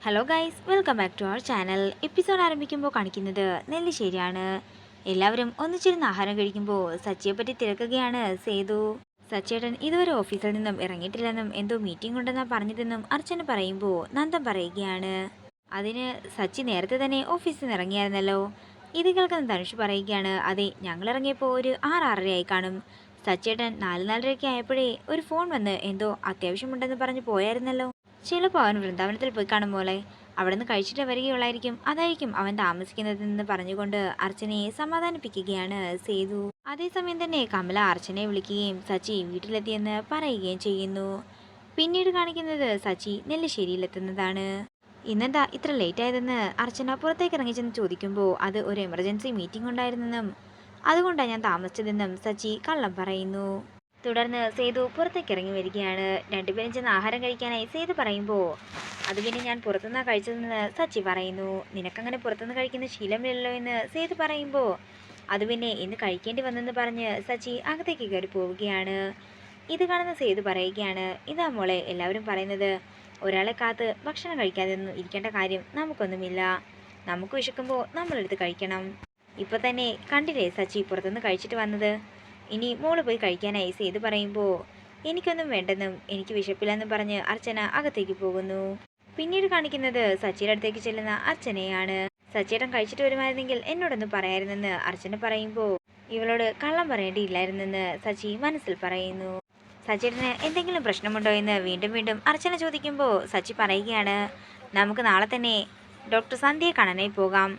Hello guys, welcome back to our channel. Episode ആരംഭിക്കുമ്പോൾ കാണിക്കുന്നത് നെല്ലിശ്ശേരിയാണ്. എല്ലാവരും ഒന്നിച്ചിരുന്ന് ആഹാരം കഴിക്കുമ്പോൾ സച്ചിയെപ്പറ്റി തിരക്കുകയാണ് സേതു. സച്ചിയേട്ടൻ ഇതുവരെ ഓഫീസിൽ നിന്നും ഇറങ്ങിയിട്ടില്ലെന്നും എന്തോ മീറ്റിംഗ് ഉണ്ടെന്നാണ് പറഞ്ഞതെന്നും അർച്ചന പറയുമ്പോൾ നന്ദൻ പറയുകയാണ്. അതിന് സച്ചി നേരത്തെ തന്നെ ഓഫീസിൽ നിന്ന് ഇറങ്ങിയായിരുന്നല്ലോ. ഇത് കേൾക്കുന്ന ധനുഷ് പറയുകയാണ്, അതെ, ഞങ്ങൾ ഇറങ്ങിയപ്പോൾ ഒരു 6-6:30 കാണും. സച്ചിയേട്ടൻ 4-4:30 ആയപ്പോഴേ ഒരു ഫോൺ വന്ന് എന്തോ അത്യാവശ്യമുണ്ടെന്ന് പറഞ്ഞ് പോയായിരുന്നല്ലോ. ചിലപ്പോൾ അവൻ വൃന്ദാവനത്തിൽ പോയി കാണും പോലെ. അവിടെ നിന്ന് കഴിച്ചിട്ട് വരികയുള്ളായിരിക്കും, അതായിരിക്കും അവൻ താമസിക്കുന്നതെന്ന് പറഞ്ഞുകൊണ്ട് അർച്ചനയെ സമാധാനിപ്പിക്കുകയാണ് സേതു. അതേസമയം തന്നെ കമല അർച്ചനയെ വിളിക്കുകയും സച്ചി വീട്ടിലെത്തിയെന്ന് പറയുകയും ചെയ്യുന്നു. പിന്നീട് കാണിക്കുന്നത് സച്ചി നെല്ലിശ്ശേരിയിലെത്തുന്നതാണ്. ഇന്നെന്താ ഇത്ര ലേറ്റ് ആയതെന്ന് അർച്ചന പുറത്തേക്ക് ഇറങ്ങി ചെന്ന് ചോദിക്കുമ്പോൾ അത് ഒരു എമർജൻസി മീറ്റിംഗ് ഉണ്ടായിരുന്നെന്നും അതുകൊണ്ടാണ് ഞാൻ താമസിച്ചതെന്നും സച്ചി കള്ളം പറയുന്നു. തുടർന്ന് സേതു പുറത്തേക്ക് ഇറങ്ങി വരികയാണ്. രണ്ടുപേരും ചെന്ന് ആഹാരം കഴിക്കാനായി സേതു പറയുമ്പോൾ അത് പിന്നെ ഞാൻ പുറത്തുനിന്നാണ് കഴിച്ചതെന്ന് സച്ചി പറയുന്നു. നിനക്കങ്ങനെ പുറത്തുനിന്ന് കഴിക്കുന്ന ശീലമില്ലല്ലോ എന്ന് സേതു പറയുമ്പോൾ അത് പിന്നെ ഇന്ന് കഴിക്കേണ്ടി വന്നെന്ന് പറഞ്ഞ് സച്ചി അകത്തേക്ക് കയറി പോവുകയാണ്. ഇത് കാണുന്ന സേതു പറയുകയാണ്, ഇതാ മോളെ എല്ലാവരും പറയുന്നത്, ഒരാളെ കാത്ത് ഭക്ഷണം കഴിക്കാതെ ഒന്നും ഇരിക്കേണ്ട കാര്യം നമുക്കൊന്നുമില്ല. നമുക്ക് വിശക്കുമ്പോൾ നമ്മളെടുത്ത് കഴിക്കണം. ഇപ്പം തന്നെ കണ്ടില്ലേ സച്ചി പുറത്തുനിന്ന് കഴിച്ചിട്ട് വന്നത്. ഇനി മോള് പോയി കഴിക്കാനായി സേതു പറയുമ്പോൾ എനിക്കൊന്നും വേണ്ടെന്നും എനിക്ക് വിശപ്പില്ലെന്നും പറഞ്ഞ് അർച്ചന അകത്തേക്ക് പോകുന്നു. പിന്നീട് കാണിക്കുന്നത് സച്ചിയുടെ അടുത്തേക്ക് ചെല്ലുന്ന അർച്ചനയാണ്. സച്ചിയേട്ടൻ കഴിച്ചിട്ട് വരുമായിരുന്നെങ്കിൽ എന്നോടൊന്ന് പറയായിരുന്നെന്ന് അർച്ചന പറയുമ്പോൾ ഇവളോട് കള്ളം പറയേണ്ടിയില്ലായിരുന്നെന്ന് സച്ചി മനസ്സിൽ പറയുന്നു. സച്ചിയേട്ടന് എന്തെങ്കിലും പ്രശ്നമുണ്ടോ എന്ന് വീണ്ടും വീണ്ടും അർച്ചന ചോദിക്കുമ്പോൾ സച്ചി പറയുകയാണ്, നമുക്ക് നാളെ തന്നെ ഡോക്ടർ സന്ധ്യയെ കാണാനായി പോകാം.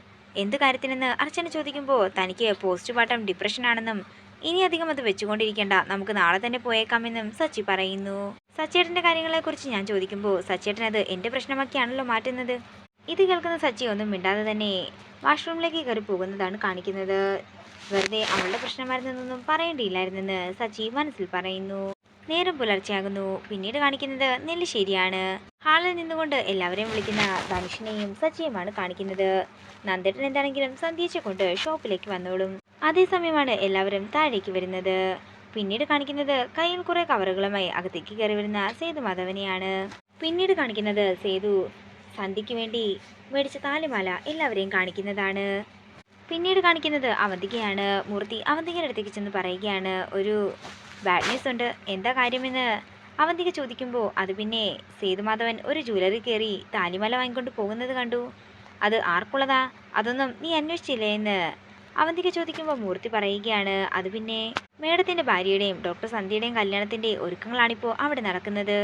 എന്ത് കാര്യത്തിനെന്ന് അർച്ചന ചോദിക്കുമ്പോൾ തനിക്ക് പോസ്റ്റ്മോർട്ടം ഡിപ്രഷനാണെന്നും ഇനി അധികം അത് വെച്ചുകൊണ്ടിരിക്കേണ്ട, നമുക്ക് നാളെ തന്നെ പോയേക്കാമെന്നും സച്ചി പറയുന്നു. സച്ചിയേട്ടൻ്റെ കാര്യങ്ങളെക്കുറിച്ച് ഞാൻ ചോദിക്കുമ്പോൾ സച്ചിയേട്ടൻ അത് എൻ്റെ പ്രശ്നമാക്കിയാണല്ലോ മാറ്റുന്നത്. ഇത് കേൾക്കുന്ന സച്ചി ഒന്നും മിണ്ടാതെ തന്നെ വാഷ്റൂമിലേക്ക് കയറി പോകുന്നതാണ് കാണിക്കുന്നത്. വെറുതെ അവളുടെ പ്രശ്നമായിരുന്നൊന്നും പറയേണ്ടിയില്ലായിരുന്നെന്ന് സച്ചി മനസ്സിൽ പറയുന്നു. നേരം പുലർച്ചെയാകുന്നു. പിന്നീട് കാണിക്കുന്നത് നെല്ലിശ്ശേരിയാണ്. ഹാളിൽ നിന്നുകൊണ്ട് എല്ലാവരെയും വിളിക്കുന്ന ധനുഷിനെയും സച്ചിയുമാണ് കാണിക്കുന്നത്. നന്ദേട്ടൻ എന്താണെങ്കിലും സന്ധ്യയെ കൊണ്ട് ഷോപ്പിലേക്ക് വന്നോളും. അതേസമയമാണ് എല്ലാവരും താഴേക്ക് വരുന്നത്. പിന്നീട് കാണിക്കുന്നത് കയ്യിൽ കുറെ കവറുകളുമായി അകത്തേക്ക് കയറി വരുന്ന സേതു മാധവനെയാണ്. പിന്നീട് കാണിക്കുന്നത് സേതു സന്ധ്യയ്ക്ക് വേണ്ടി മേടിച്ച താലിമാല എല്ലാവരെയും കാണിക്കുന്നതാണ്. പിന്നീട് കാണിക്കുന്നത് അവന്തികയാണ്. മൂർത്തി അവന്തികയുടെ അടുത്തേക്ക് ചെന്ന് പറയുകയാണ്, ഒരു ബാഡ് ന്യൂസ് ഉണ്ട്, എന്താ കാര്യമെന്ന് അവന്തിക ചോദിക്കുമ്പോൾ അത് പിന്നെ സേതുമാധവൻ ഒരു ജ്വല്ലറി കയറി താലിമാല വാങ്ങിക്കൊണ്ട് പോകുന്നത് കണ്ടു. അത് ആർക്കുള്ളതാ, അതൊന്നും നീ അന്വേഷിച്ചില്ലേ എന്ന് അവന്തിക ചോദിക്കുമ്പോൾ മൂർത്തി പറയുകയാണ്, അത് പിന്നെ മേഡത്തിൻ്റെ ഭാര്യയുടെയും ഡോക്ടർ സന്ധ്യയുടെയും കല്യാണത്തിൻ്റെ ഒരുക്കങ്ങളാണിപ്പോൾ അവിടെ നടക്കുന്നത്.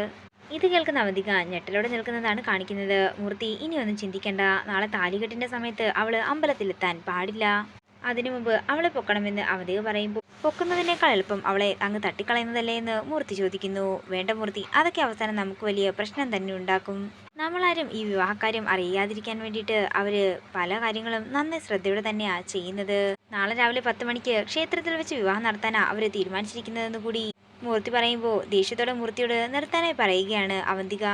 ഇത് കേൾക്കുന്ന അവന്തിക ഞെട്ടലോടെ നിൽക്കുന്നതാണ് കാണിക്കുന്നത്. മൂർത്തി ഇനിയൊന്നും ചിന്തിക്കണ്ട, നാളെ താലികെട്ടിൻ്റെ സമയത്ത് അവൾ അമ്പലത്തിലെത്താൻ പാടില്ല. അതിനു മുമ്പ് അവളെ പൊക്കണമെന്ന് അവന്തിക പറയുമ്പോൾ പൊക്കുന്നതിനേക്കാൾ എളുപ്പം അവളെ അങ്ങ് തട്ടിക്കളയുന്നതല്ലേ എന്ന് മൂർത്തി ചോദിക്കുന്നു. വേണ്ട മൂർത്തി, അതൊക്കെ അവസാനം നമുക്ക് വലിയ പ്രശ്നം തന്നെ ഉണ്ടാക്കും. നമ്മളാരും ഈ വിവാഹക്കാര്യം അറിയാതിരിക്കാൻ വേണ്ടിയിട്ട് അവര് പല കാര്യങ്ങളും നന്നേ ശ്രദ്ധയോടെ തന്നെയാണ് ചെയ്യുന്നത്. നാളെ രാവിലെ 10 മണിക്ക് ക്ഷേത്രത്തിൽ വെച്ച് വിവാഹം നടത്താനാണ് അവര് തീരുമാനിച്ചിരിക്കുന്നതെന്ന് കൂടി മൂർത്തി പറയുമ്പോൾ ദേഷ്യത്തോടെ മൂർത്തിയോട് നിർത്താനായി പറയുകയാണ് അവന്തിക.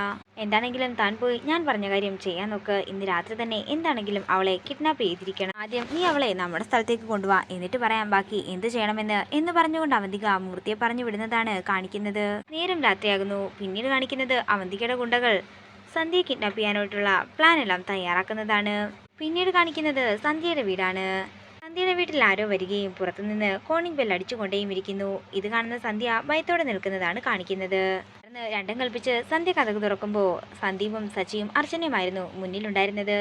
എന്താണെങ്കിലും താൻ പോയി ഞാൻ പറഞ്ഞ കാര്യം ചെയ്യാൻ നോക്ക്. ഇന്ന് രാത്രി തന്നെ എന്താണെങ്കിലും അവളെ കിഡ്നാപ്പ് ചെയ്തിരിക്കണം. ആദ്യം നീ അവളെ നമ്മുടെ സ്ഥലത്തേക്ക് കൊണ്ടുപോവാ, എന്നിട്ട് പറയാം ബാക്കി എന്ത് ചെയ്യണമെന്ന് പറഞ്ഞുകൊണ്ട് അവന്തിക മൂർത്തിയെ പറഞ്ഞു വിടുന്നതാണ് കാണിക്കുന്നത്. നേരം രാത്രിയാകുന്നു. പിന്നീട് കാണിക്കുന്നത് അവന്തികയുടെ ഗുണ്ടകൾ സന്ധ്യയെ കിഡ്നാപ്പ് ചെയ്യാനായിട്ടുള്ള പ്ലാൻ എല്ലാം തയ്യാറാക്കുന്നതാണ്. പിന്നീട് കാണിക്കുന്നത് സന്ധ്യയുടെ വീടാണ്. സന്ധ്യയുടെ വീട്ടിൽ ആരോ വരികയും പുറത്തുനിന്ന് കോണിംഗ് ബെൽ അടിച്ചുകൊണ്ടേയും ഇരിക്കുന്നു. ഇത് കാണുന്ന സന്ധ്യ ഭയത്തോടെ നിൽക്കുന്നതാണ് കാണിക്കുന്നത്. രണ്ടും കൽപ്പിച്ച് സന്ധ്യ കഥക് തുറക്കുമ്പോൾ സന്ദീപും സച്ചിയും അർച്ചനയുമായിരുന്നു മുന്നിലുണ്ടായിരുന്നത്.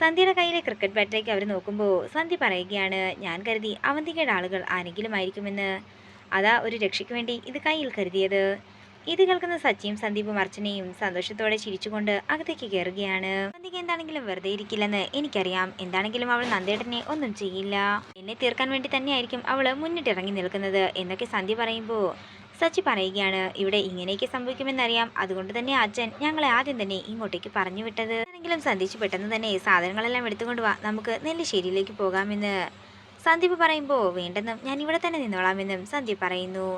സന്ധ്യയുടെ കയ്യിലെ ക്രിക്കറ്റ് ബാറ്റിലേക്ക് അവർ നോക്കുമ്പോൾ സന്ധ്യ പറയുകയാണ്, ഞാൻ കരുതി അവന്തികയുടെ ആളുകൾ ആരെങ്കിലും ആയിരിക്കുമെന്ന്, അതാ ഒരു രക്ഷയ്ക്ക് വേണ്ടി ഇത് കയ്യിൽ കരുതിയത്. ഇത് കേൾക്കുന്ന സച്ചിയും സന്ദീപും അർച്ചനയും സന്തോഷത്തോടെ ചിരിച്ചുകൊണ്ട് അകത്തേക്ക് കയറുകയാണ്. അവന്തിക എന്താണെങ്കിലും വെറുതെ ഇരിക്കില്ലെന്ന് എനിക്കറിയാം. എന്താണെങ്കിലും അവൾ നന്ദേട്ടനെ ഒന്നും ചെയ്യില്ല. എന്നെ തീർക്കാൻ വേണ്ടി തന്നെയായിരിക്കും അവള് മുന്നിട്ടിറങ്ങി നിൽക്കുന്നത് എന്നൊക്കെ സന്ധ്യ പറയുമ്പോൾ സച്ചി പറയുകയാണ്, ഇവിടെ ഇങ്ങനെയൊക്കെ സംഭവിക്കുമെന്നറിയാം, അതുകൊണ്ട് തന്നെ അച്ഛൻ ഞങ്ങളെ ആദ്യം തന്നെ ഇങ്ങോട്ടേക്ക് പറഞ്ഞു വിട്ടത്. ആണെങ്കിലും സന്ധ്യച്ച് പെട്ടെന്ന് തന്നെ സാധനങ്ങളെല്ലാം എടുത്തുകൊണ്ടുവാ, നമുക്ക് നെല്ലിശ്ശേരിയിലേക്ക് പോകാമെന്ന് സന്ദീപ് പറയുമ്പോൾ വേണ്ടെന്നും ഞാൻ ഇവിടെ തന്നെ നിന്നോളാമെന്നും സന്ധ്യ പറയുന്നു.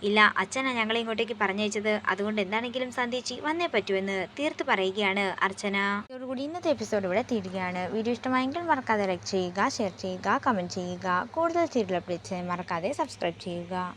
ഇല്ല, അച്ഛനാ ഞങ്ങളെ ഇങ്ങോട്ടേക്ക് പറഞ്ഞയച്ചത്, അതുകൊണ്ട് എന്താണെങ്കിലും സന്ധ്യച്ചി വന്നേ പറ്റുമെന്ന് തീർത്ത് പറയുകയാണ് അർച്ചന. ഇതോടുകൂടി ഇന്നത്തെ എപ്പിസോഡ് ഇവിടെ തീരുകയാണ്. വീഡിയോ ഇഷ്ടമായെങ്കിൽ മറക്കാതെ ലൈക്ക് ചെയ്യുക, ഷെയർ ചെയ്യുക, കമൻറ്റ് ചെയ്യുക. കൂടുതൽ സീരിയൽ അപ്ഡേറ്റ്സ് മറക്കാതെ സബ്സ്ക്രൈബ് ചെയ്യുക.